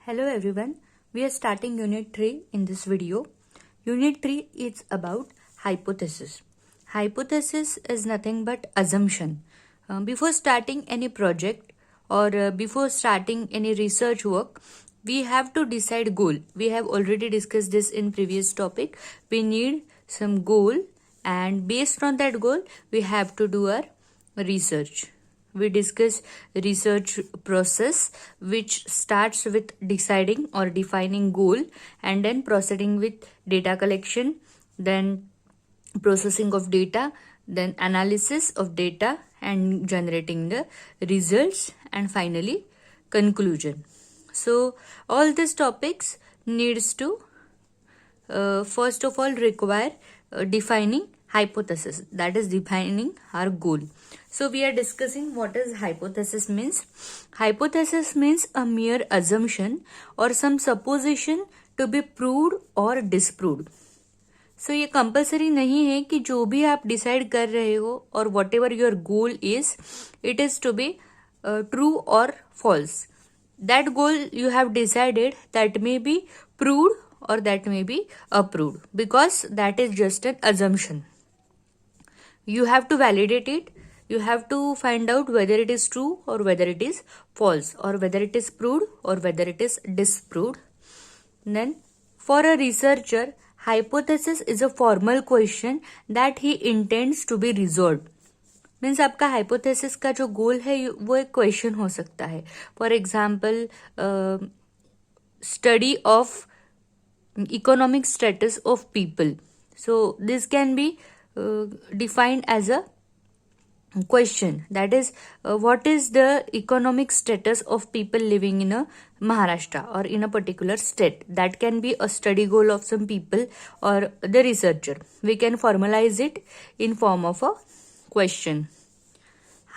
Hello everyone, we are starting Unit 3 in this video. Unit 3 is about hypothesis. Hypothesis is nothing but assumption. Before starting any project or before starting any research work, we have to decide goal. We have already discussed this in previous topic. We need some goal and based on that goal, we have to do our research. We discuss research process which starts with deciding or defining goal and then proceeding with data collection, then processing of data, then analysis of data and generating the results, and finally conclusion. So all these topics needs to first of all require defining hypothesis, that is defining our goal. So we are discussing what is hypothesis means. Hypothesis means a mere assumption or some supposition to be proved or disproved. So ये compulsory नहीं है कि जो भी आप decide कर रहे हो और whatever your goal is it is to be true और false. That goal you have decided that may be proved or that may be approved because that is just an assumption. You have to validate it. You have to find out whether it is true or whether it is false or whether it is proved or whether it is disproved. Then for a researcher, hypothesis is a formal question that he intends to be resolved. Means आपका hypothesis का जो गोल है वो एक question हो सकता है. For example study of economic status of people. So this can be defined as a question, that is what is the economic status of people living in a Maharashtra or in a particular state. That can be a study goal of some people or the researcher. We can formalize it in form of a question.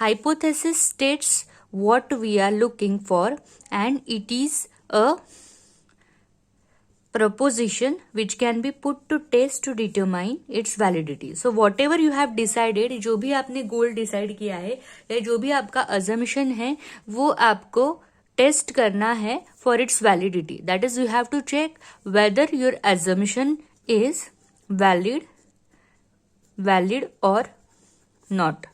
Hypothesis states what we are looking for and it is a proposition which can be put to test to determine its validity. So whatever you have decided, जो भी आपने goal decide किया है या जो भी आपका assumption है वो आपको टेस्ट करना है for its validity. That is, you have to check whether your assumption is valid or not.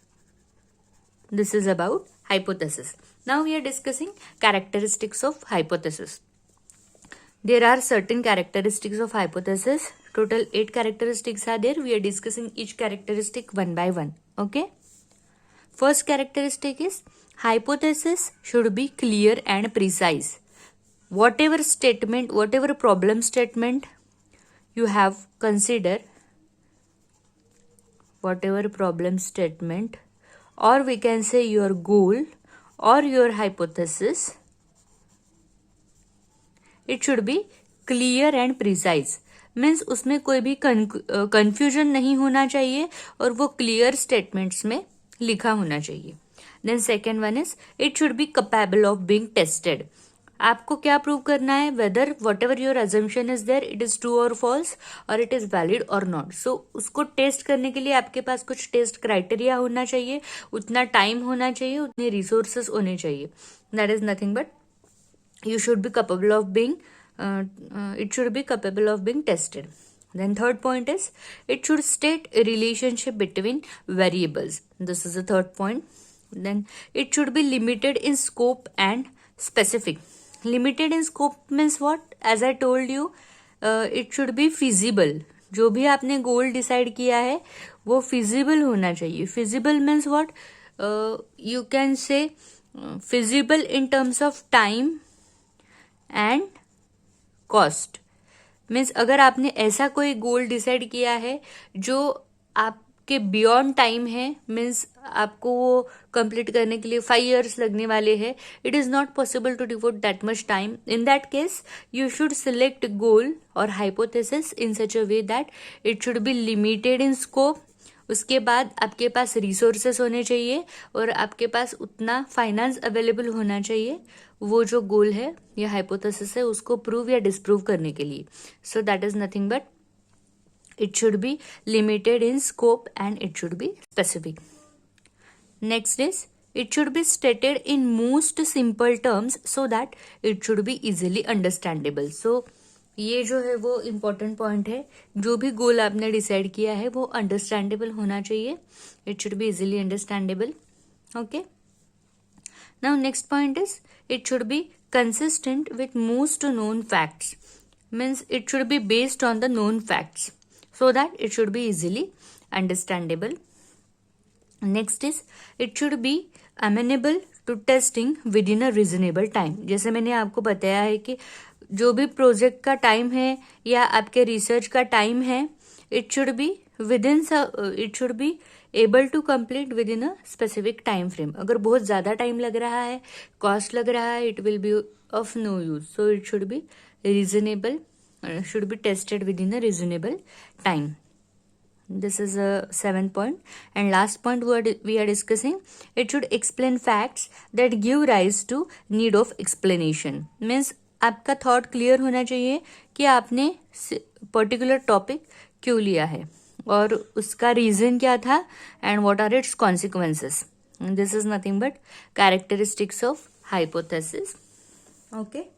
This is about hypothesis. Now we are discussing characteristics of hypothesis. There are certain characteristics of hypothesis. Total 8 characteristics are there. We are discussing each characteristic one by one. Okay. First characteristic is hypothesis should be clear and precise. Whatever statement, whatever problem statement you have considered, whatever problem statement, or we can say your goal or your hypothesis, it should be clear and precise. Means उसमें कोई भी confusion नहीं होना चाहिए और वो clear statements में लिखा होना चाहिए. Then second one is it should be capable of being tested. आपको क्या प्रूव करना है, whether whatever your assumption is there it is true और फॉल्स और इट इज वैलिड और नॉट. सो उसको टेस्ट करने के लिए आपके पास कुछ टेस्ट क्राइटेरिया होना चाहिए, उतना टाइम होना चाहिए, उतने रिसोर्सेस होने चाहिए. That is nothing but you should be capable of being it should be capable of being tested. Then third point is it should state a relationship between variables. This is the third point. Then it should be limited in scope and specific. Limited in scope means what? As I told you, it should be feasible. जो भी आपने goal decide किया है वो feasible होना चाहिए. Feasible means what? You can say feasible in terms of time and cost. Means अगर आपने ऐसा कोई गोल डिसाइड किया है जो आपके बियॉन्ड टाइम है, मीन्स आपको वो कंप्लीट करने के लिए 5 years लगने वाले हैं, it is not possible to devote that much time. In that case you should select goal और hypothesis in such a way that it should be limited in scope. उसके बाद आपके पास रिसोर्सेस होने चाहिए और आपके पास उतना फाइनेंस अवेलेबल होना चाहिए वो जो गोल है या हाइपोथेसिस है उसको प्रूव या डिसप्रूव करने के लिए. So that is nothing but it should be limited in scope and it should be specific. Next is It should be stated in most simple terms so that it should be easily understandable. So ये जो है वो important point है. जो भी गोल आपने decide किया है वो अंडरस्टैंडेबल होना चाहिए. It should be easily understandable. Okay. Now next point is it should B consistent with most known facts. Means it should be based on the known facts so that it should be easily understandable. Next is it should be amenable to testing within a reasonable time. जैसे मैंने आपको बताया है कि जो भी project का time है या आपके रिसर्च का टाइम है, it should be able to complete within a specific time frame. अगर बहुत ज़्यादा टाइम लग रहा है, कॉस्ट लग रहा है, it will be of no use. So it should be reasonable, should be tested within a reasonable time. This is a 7th point. And last point we are discussing, it should explain facts that give rise to need of explanation. Means आपका thought clear होना चाहिए कि आपने particular topic क्यों लिया है और उसका रीजन क्या था and what are its consequences. This is nothing but characteristics of hypothesis. Okay.